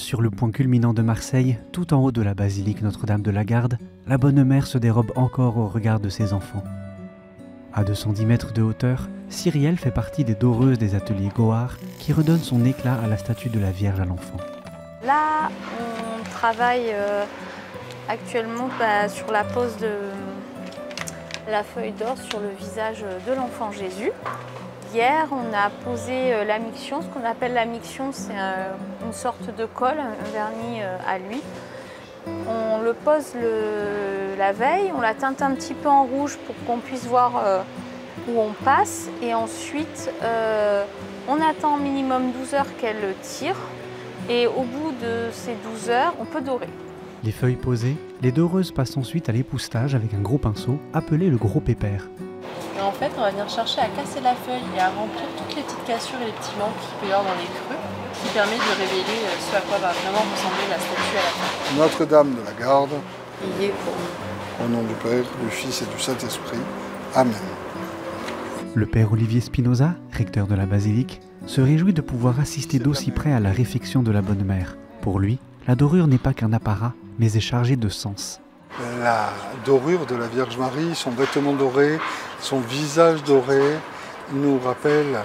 sur le point culminant de Marseille, tout en haut de la basilique Notre-Dame de la Garde, la Bonne Mère se dérobe encore au regard de ses enfants. À 210 mètres de hauteur, Cyrielle fait partie des doreuses des ateliers Gohard qui redonnent son éclat à la statue de la Vierge à l'enfant. Là, on travaille actuellement sur la pose de la feuille d'or sur le visage de l'enfant Jésus. Hier, on a posé la miction. Ce qu'on appelle la miction, c'est une sorte de colle, un vernis à lui. On le pose la veille, on la teinte un petit peu en rouge pour qu'on puisse voir où on passe. Et ensuite, on attend minimum 12 heures qu'elle tire. Et au bout de ces 12 heures, on peut dorer. Les feuilles posées, les doreuses passent ensuite à l'époussetage avec un gros pinceau appelé le gros pépère. Et en fait, on va venir chercher à casser la feuille et à remplir toutes les petites cassures et les petits manques qu'il peut y avoir dans les creux, qui permet de révéler ce à quoi va vraiment ressembler la statue à la fin. Notre-Dame de la Garde, Ayez pour nous. au nom du Père, du Fils et du Saint-Esprit. Amen. Le père Olivier Spinoza, recteur de la basilique, se réjouit de pouvoir assister d'aussi près à la réfection de la Bonne Mère. Pour lui, la dorure n'est pas qu'un apparat, mais est chargée de sens. La dorure de la Vierge Marie, son vêtement doré, son visage doré, nous rappelle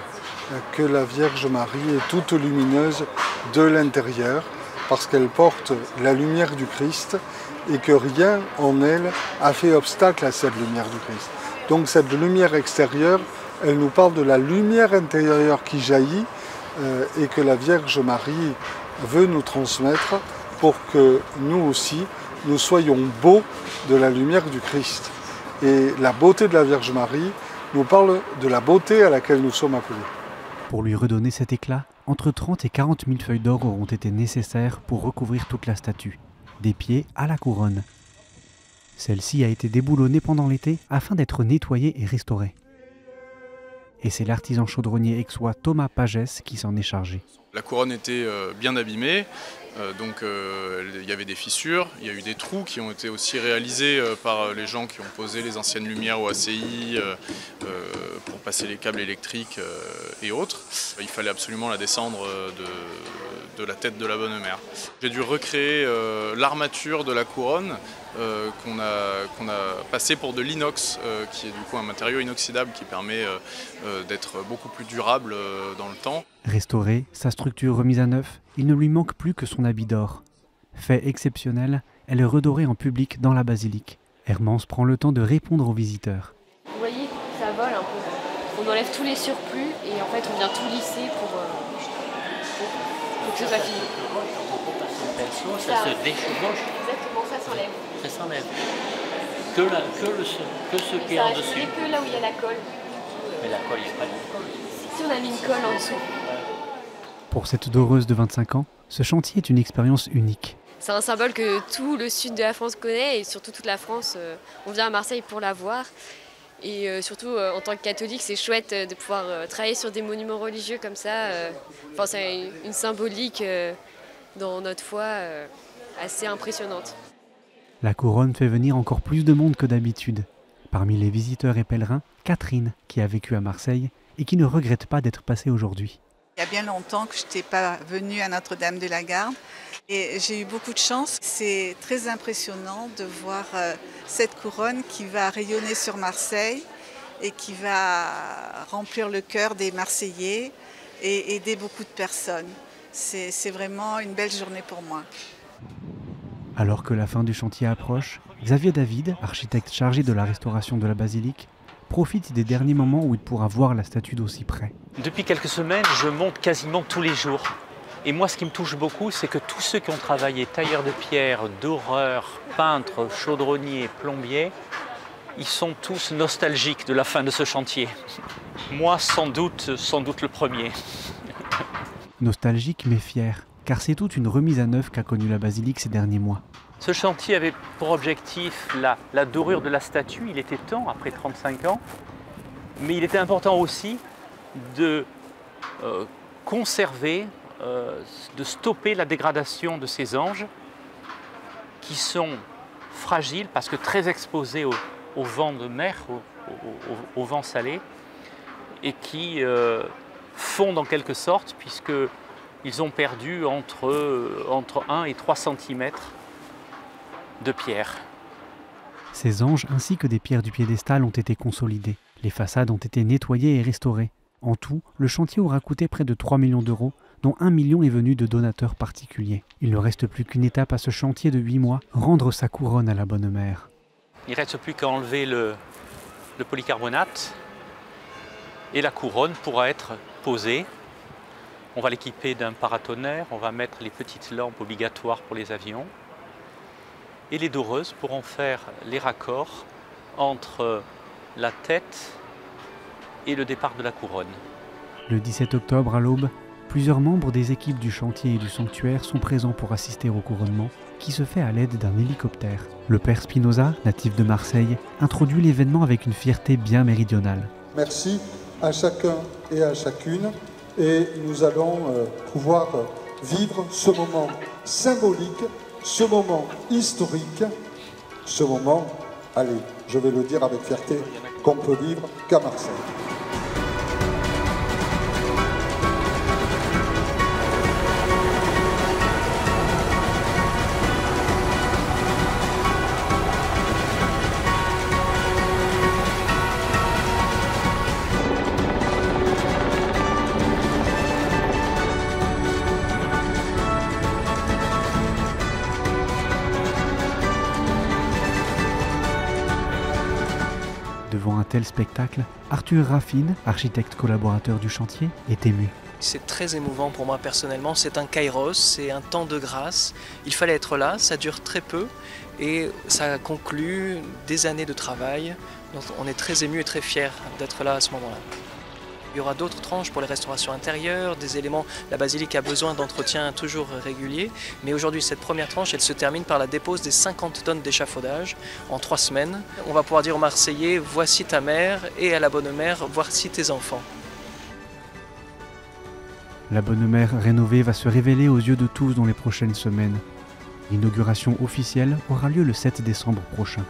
que la Vierge Marie est toute lumineuse de l'intérieur parce qu'elle porte la lumière du Christ et que rien en elle a fait obstacle à cette lumière du Christ. Donc cette lumière extérieure, elle nous parle de la lumière intérieure qui jaillit et que la Vierge Marie veut nous transmettre pour que nous aussi, nous soyons beaux de la lumière du Christ. Et la beauté de la Vierge Marie nous parle de la beauté à laquelle nous sommes appelés. Pour lui redonner cet éclat, entre 30 et 40 000 feuilles d'or auront été nécessaires pour recouvrir toute la statue, des pieds à la couronne. Celle-ci a été déboulonnée pendant l'été afin d'être nettoyée et restaurée. Et c'est l'artisan chaudronnier aixois Thomas Pagès qui s'en est chargé. La couronne était bien abîmée, donc il y avait des fissures, il y a eu des trous qui ont été aussi réalisés par les gens qui ont posé les anciennes lumières au ACI pour passer les câbles électriques et autres. Il fallait absolument la descendre de la tête de la Bonne Mère. J'ai dû recréer l'armature de la couronne qu'on a passé pour de l'inox, qui est du coup un matériau inoxydable qui permet d'être beaucoup plus durable dans le temps. Restaurée, sa structure remise à neuf, il ne lui manque plus que son habit d'or. Fait exceptionnel, elle est redorée en public dans la basilique. Hermance prend le temps de répondre aux visiteurs. Vous voyez, ça vole un peu. On enlève tous les surplus et en fait on vient tout lisser pour que ce soit fini. Ça se déchevauche. Exactement, ça s'enlève. Ça s'enlève. Que ce qui est en dessus. Ça reste que là où il y a la colle. Mais la colle, il n'y a pas de colle. Si on a mis une colle en dessous. Pour cette doreuse de 25 ans, ce chantier est une expérience unique. C'est un symbole que tout le sud de la France connaît et surtout toute la France. On vient à Marseille pour la voir. Et surtout, en tant que catholique, c'est chouette de pouvoir travailler sur des monuments religieux comme ça. Enfin, c'est une symbolique dans notre foi assez impressionnante. La couronne fait venir encore plus de monde que d'habitude. Parmi les visiteurs et pèlerins, Catherine, qui a vécu à Marseille et qui ne regrette pas d'être passée aujourd'hui. Il y a bien longtemps que je n'étais pas venue à Notre-Dame de la Garde et j'ai eu beaucoup de chance. C'est très impressionnant de voir cette couronne qui va rayonner sur Marseille et qui va remplir le cœur des Marseillais et aider beaucoup de personnes. C'est vraiment une belle journée pour moi. Alors que la fin du chantier approche, Xavier David, architecte chargé de la restauration de la basilique, profite des derniers moments où il pourra voir la statue d'aussi près. Depuis quelques semaines, je monte quasiment tous les jours. Et moi, ce qui me touche beaucoup, c'est que tous ceux qui ont travaillé, tailleurs de pierre, doreurs, peintres, chaudronniers, plombiers, ils sont tous nostalgiques de la fin de ce chantier. Moi, sans doute le premier. Nostalgique mais fier, car c'est toute une remise à neuf qu'a connue la basilique ces derniers mois. Ce chantier avait pour objectif la dorure de la statue. Il était temps, après 35 ans. Mais il était important aussi de conserver, de stopper la dégradation de ces anges qui sont fragiles parce que très exposés au vent de mer, au vent salé, et qui fondent en quelque sorte puisque ils ont perdu entre 1 et 3 cm de pierre. Ces anges ainsi que des pierres du piédestal ont été consolidées. Les façades ont été nettoyées et restaurées. En tout, le chantier aura coûté près de 3 millions d'euros, dont 1 million est venu de donateurs particuliers. Il ne reste plus qu'une étape à ce chantier de 8 mois, rendre sa couronne à la Bonne Mère. Il ne reste plus qu'à enlever le polycarbonate et la couronne pourra être posée. On va l'équiper d'un paratonnerre, on va mettre les petites lampes obligatoires pour les avions. Et les doreuses pourront faire les raccords entre la tête et le départ de la couronne. Le 17 octobre à l'aube, plusieurs membres des équipes du chantier et du sanctuaire sont présents pour assister au couronnement, qui se fait à l'aide d'un hélicoptère. Le père Spinoza, natif de Marseille, introduit l'événement avec une fierté bien méridionale. Merci à chacun et à chacune, et nous allons pouvoir vivre ce moment symbolique, ce moment historique, ce moment, allez, je vais le dire avec fierté, qu'on peut vivre qu'à Marseille. Devant un tel spectacle, Arthur Raffine, architecte collaborateur du chantier, est ému. C'est très émouvant pour moi personnellement, c'est un kairos, c'est un temps de grâce. Il fallait être là, ça dure très peu et ça conclut des années de travail. Donc on est très ému et très fiers d'être là à ce moment-là. Il y aura d'autres tranches pour les restaurations intérieures, des éléments. La basilique a besoin d'entretien toujours régulier, mais aujourd'hui cette première tranche, elle se termine par la dépose des 50 tonnes d'échafaudage en 3 semaines. On va pouvoir dire aux Marseillais, voici ta mère, et à la Bonne Mère, voici tes enfants. La Bonne Mère rénovée va se révéler aux yeux de tous dans les prochaines semaines. L'inauguration officielle aura lieu le 7 décembre prochain.